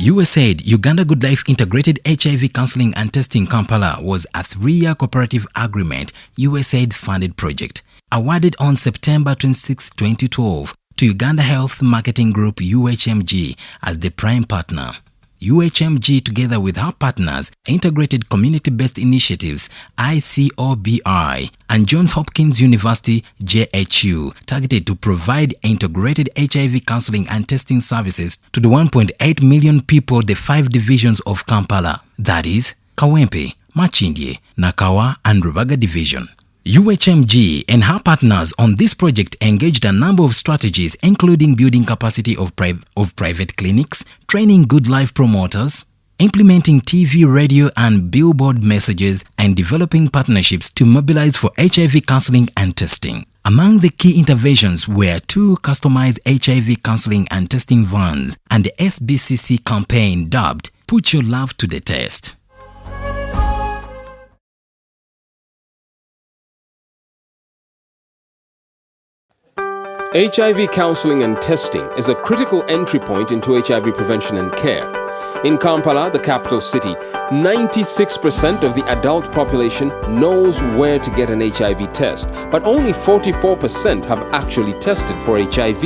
USAID, Uganda Good Life Integrated HIV Counseling and Testing Kampala, was a 3-year cooperative agreement USAID-funded project, awarded on September 26, 2012 to Uganda Health Marketing Group UHMG as the prime partner. UHMG, together with her partners, Integrated Community-Based Initiatives ICOBI and Johns Hopkins University JHU, targeted to provide integrated HIV counseling and testing services to the 1.8 million people the 5 divisions of Kampala, that is, Kawempe, Machindye, Nakawa and Rubaga division. UHMG and her partners on this project engaged a number of strategies, including building capacity of private clinics, training good life promoters, implementing TV, radio and billboard messages, and developing partnerships to mobilize for HIV counseling and testing. Among the key interventions were 2 customized HIV counseling and testing vans and the SBCC campaign dubbed "Put Your Love to the Test." HIV counseling and testing is a critical entry point into HIV prevention and care. In Kampala, the capital city, 96% of the adult population knows where to get an HIV test, but only 44% have actually tested for HIV.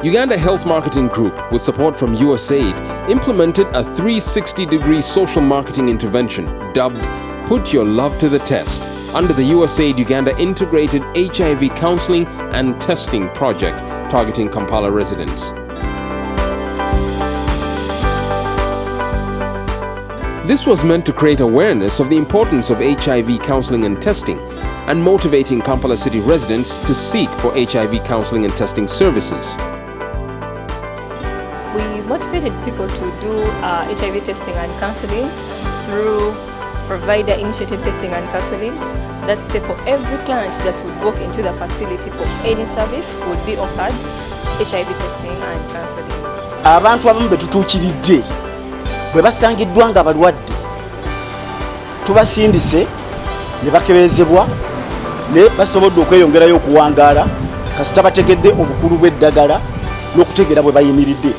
Uganda Health Marketing Group, with support from USAID, implemented a 360-degree social marketing intervention dubbed "Put Your Love to the Test" under the USAID Uganda Integrated HIV Counseling and Testing Project, targeting Kampala residents. This was meant to create awareness of the importance of HIV counseling and testing, and motivating Kampala City residents to seek for HIV counseling and testing services. We motivated people to do HIV testing and counseling through provider-initiated testing and counseling. That's say for every client that would walk into the facility for any service would be offered HIV testing and counseling. Abantu abamu betutuukiridde bwe basangiddwa nga balwadde tubasindise ne bakebezebwa ne basobodde okweyongerayo okuwangaala kasita bategedde obukulu bw'eddagala n'okutegeera bwe bayimiridde.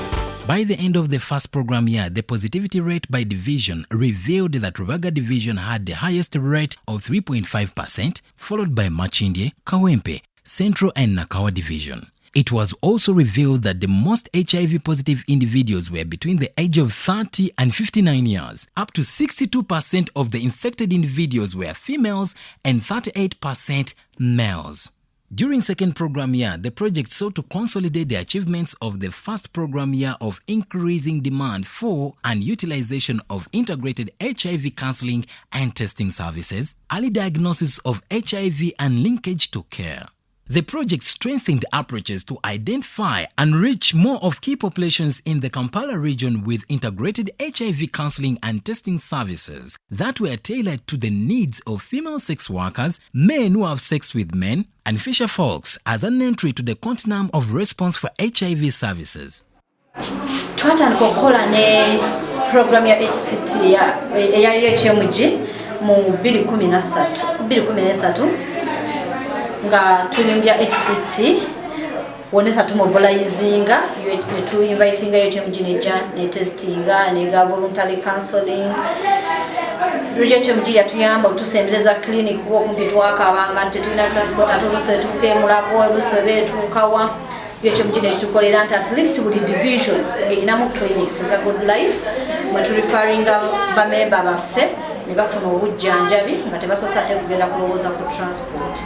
By the end of the first program year, the positivity rate by division revealed that Rubaga division had the highest rate of 3.5%, followed by Machindye, Kawempe, Central and Nakawa division. It was also revealed that the most HIV-positive individuals were between the age of 30 and 59 years. Up to 62% of the infected individuals were females and 38% males. During second program year, the project sought to consolidate the achievements of the first program year of increasing demand for and utilization of integrated HIV counseling and testing services, early diagnosis of HIV and linkage to care. The project strengthened approaches to identify and reach more of key populations in the Kampala region with integrated HIV counseling and testing services that were tailored to the needs of female sex workers, men who have sex with men, and fisher folks as an entry to the continuum of response for HIV services. Twatandika okukola ne program ya HCT ya UHMG mu 2013 nga tulimbya HCT wonesa tumobilizinga tu invitinga UHMG ne testinga ne voluntary counseling. UHMG yatuyamba otusembereza clinic okumpi twakabanga nti tulina transport atuluse tukemulako oluse betukawa. UHMG ne tukolera nti at least buli division erinamu clinics za good life mwetu referringa bamemba baffe ne bafuna obujjanjabi nga tebasosa ate kugenda kulowooza ku transport.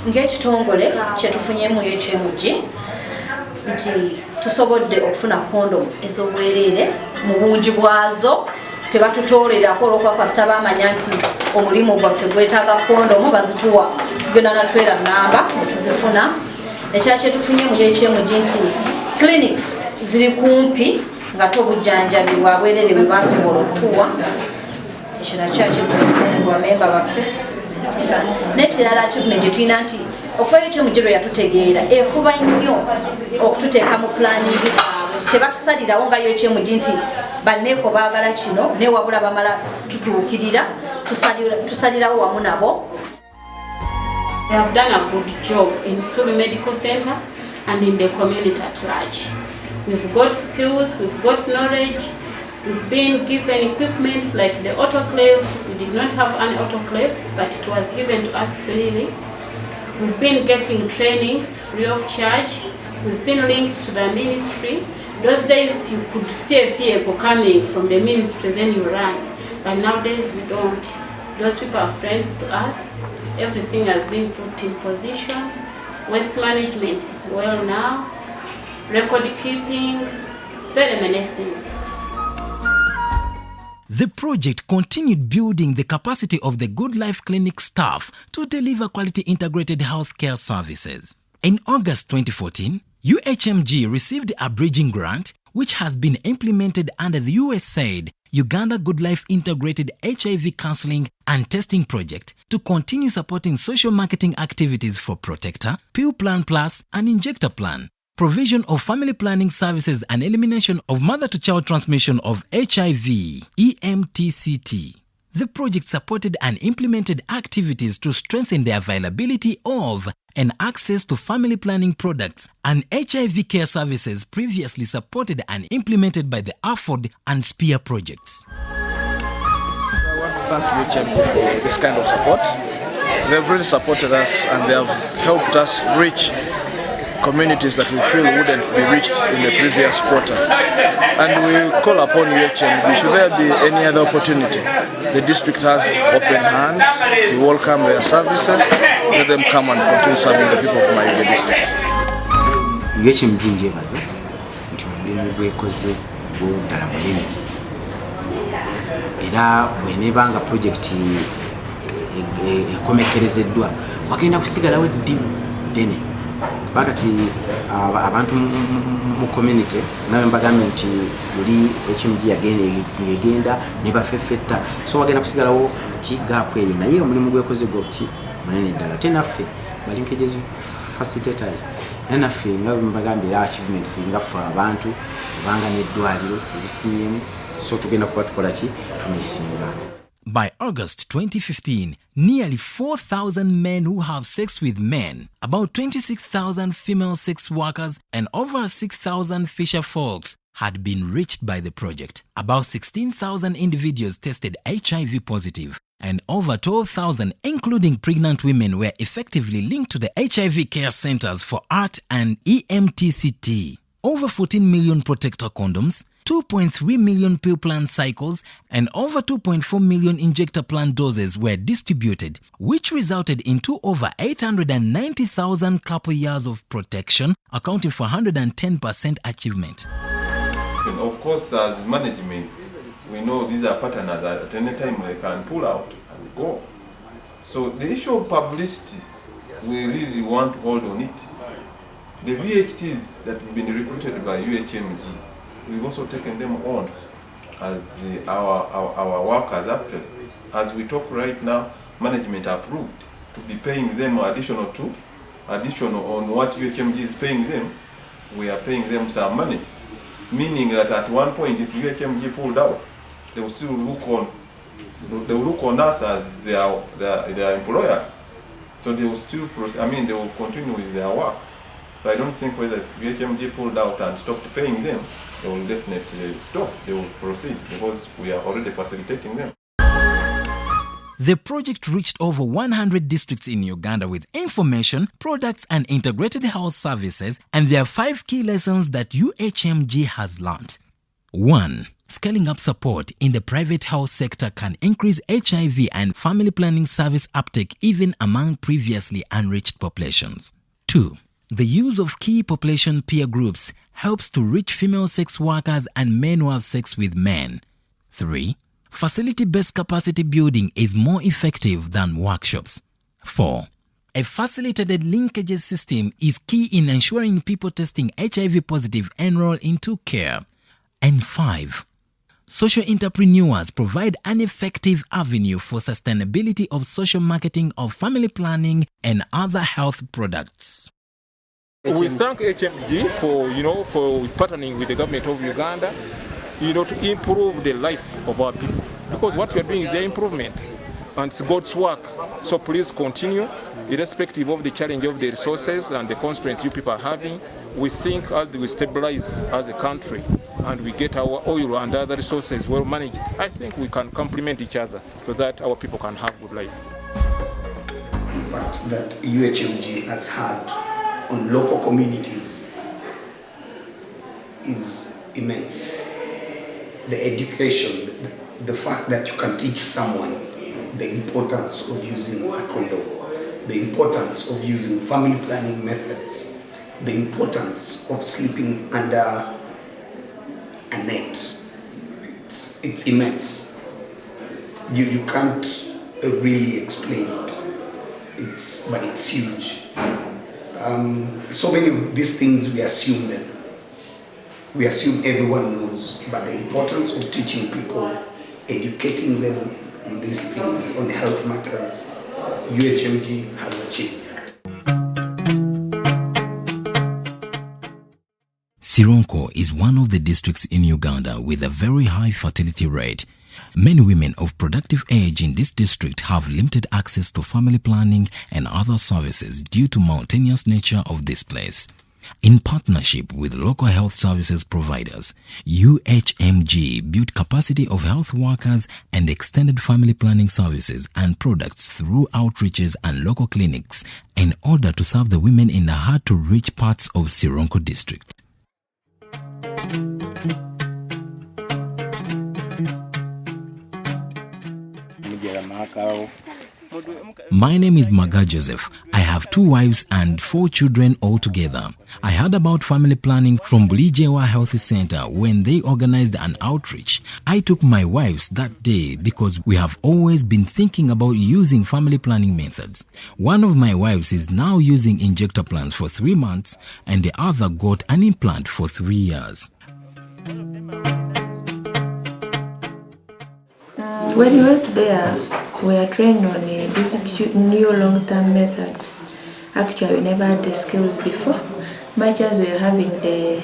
Ng'ekitongole kyetufunye mu UHMG nti tusobodde okufuna kondom ez'obwereere mu bungi bwazo tebatutoolerako olw'okuba kasita baamanya nti omulimu gwaffe gwetaaga kondomu bazituwa tugenda natwera namba ne tuzifuna. Ekirala kyetufunye mu UHMG nti clinics ziri kumpi nga obujjanjabi bwa bwereere bwe basobola otuwa. Ekyo nakyo kyetufunye ku bamemba baffe. N'ekirala kifune gye tulina nti okuva UHMG lwe yatutegeera efuba nnyo okututeeka mu planning zaabwe tebatusalirawo nga UHMG nti banneeko baagala kino ne wabula bamala tutuukirira tusalirawo wamu nabo. They have done a good job in Subi Medical Center and in the community at large. We've got skills, we've got knowledge, we've been given equipment like the autoclave. We did not have an autoclave, but it was given to us freely. We've been getting trainings free of charge. We've been linked to the ministry. Those days you could see a vehicle coming from the ministry, then you run. But nowadays we don't. Those people are friends to us. Everything has been put in position. Waste management is well now. Record keeping, very many things. The project continued building the capacity of the Good Life Clinic staff to deliver quality integrated healthcare services. In August 2014, UHMG received a bridging grant which has been implemented under the USAID Uganda Good Life Integrated HIV Counseling and Testing Project to continue supporting social marketing activities for Protector, Pill Plan Plus and Injector Plan, provision of family planning services and elimination of mother-to-child transmission of HIV, HCT. The project supported and implemented activities to strengthen the availability of and access to family planning products and HIV care services previously supported and implemented by the AFFORD and SPEAR projects. I want to thank UHMG for this kind of support. They've really supported us and they have helped us reach communities that we feel wouldn't be reached in the previous quarter. And we call upon UHMG, should there be any other opportunity, the district has open hands, we welcome their services, let them come and continue serving the people of Mayuge district. UHMG njebaza nti omulimu gwekoze gw'oddala munene era bw'eneebanga pulojekiti ekomekerezeddwa wagenda kusigalawo eddibu ddene bakati abantu mu community nawe mbagambye nti buli HMG yagenda ne bafeffetta so wagenda kusigalawo ki gap eyo naye omulimu gwekoze gwoki munene ddala ate naffe balinkages facilitators naffe nga mbagambye achievements nga ffe abantu banga n'eddwaliro ebifunyemu so tugenda kuba tukola ki tumisinga. By August 2015, nearly 4,000 men who have sex with men, about 26,000 female sex workers, and over 6,000 fisher folks had been reached by the project. About 16,000 individuals tested HIV positive, and over 12,000, including pregnant women, were effectively linked to the HIV care centers for ART and HCT. Over 14 million protector condoms, 2.3 million pill plan cycles and over 2.4 million injector plan doses were distributed, which resulted into over 890,000 couple years of protection, accounting for 110% achievement. And of course, as management, we know these are partners that at any time they can pull out and go. So the issue of publicity, we really want to hold on it. The VHTs that have been recruited by UHMG, we've also taken them on as our workers actually. As we talk right now, management approved to be paying them additional on what UHMG is paying them. We are paying them some money, meaning that at one point, if UHMG pulled out, they will still look on us as their employer. So they will still they will continue with their work. So I don't think whether UHMG pulled out and stopped paying them, they will definitely stop. They will proceed because we are already facilitating them. The project reached over 100 districts in Uganda with information, products and integrated health services, and there are 5 key lessons that UHMG has learned. 1. Scaling up support in the private health sector can increase HIV and family planning service uptake even among previously unreached populations. 2. The use of key population peer groups helps to reach female sex workers and men who have sex with men. 3. Facility-based capacity building is more effective than workshops. 4. A facilitated linkages system is key in ensuring people testing HIV positive enroll into care. And 5. Social entrepreneurs provide an effective avenue for sustainability of social marketing of family planning and other health products. We thank HMG for partnering with the government of Uganda, to improve the life of our people. Because what we are doing is the improvement. and it's God's work. So please continue, irrespective of the challenge of the resources and the constraints you people are having. We think as we stabilize as a country and we get our oil and other resources well managed, I think we can complement each other so that our people can have good life. The impact that UHMG has had on local communities is immense. The education, the fact that you can teach someone the importance of using a condom, the importance of using family planning methods, the importance of sleeping under a net. It's immense. You can't really explain it. But it's huge. So many of these things we assume them. We assume everyone knows, but the importance of teaching people, educating them on these things, on health matters, UHMG has achieved that. Sironko is one of the districts in Uganda with a very high fertility rate. Many women of productive age in this district have limited access to family planning and other services due to mountainous nature of this place. In partnership with local health services providers, UHMG built capacity of health workers and extended family planning services and products through outreaches and local clinics in order to serve the women in the hard-to-reach parts of Sironko district. My name is Maga Joseph. I have 2 wives and 4 children altogether. I heard about family planning from Bulijewa Health Center when they organized an outreach. I took my wives that day because we have always been thinking about using family planning methods. One of my wives is now using injector plans for 3 months and the other got an implant for 3 years. When we went there, we are trained on these new long-term methods. Actually, we never had the skills before, much as we are having the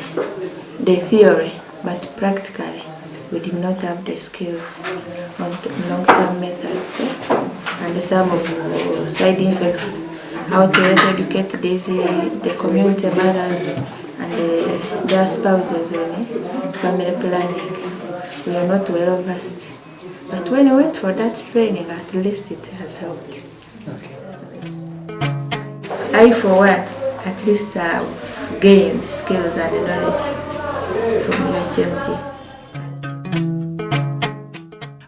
theory, but practically we did not have the skills on long-term methods and some of the side effects, how to educate the community mothers and their spouses on family planning. We are not well versed. But when I went for that training, at least it has helped. I, for one, at least have gained skills and knowledge from UHMG.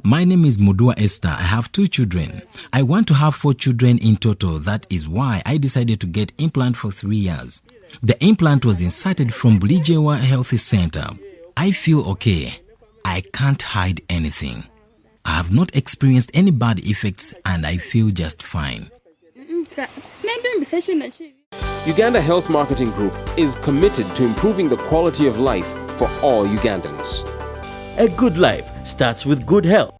My name is Mudua Esther. I have 2 children. I want to have 4 children in total. That is why I decided to get implant for 3 years. The implant was inserted from Bulijewa Health Center. I feel okay. I can't hide anything. I have not experienced any bad effects and I feel just fine. Uganda Health Marketing Group is committed to improving the quality of life for all Ugandans. A good life starts with good health.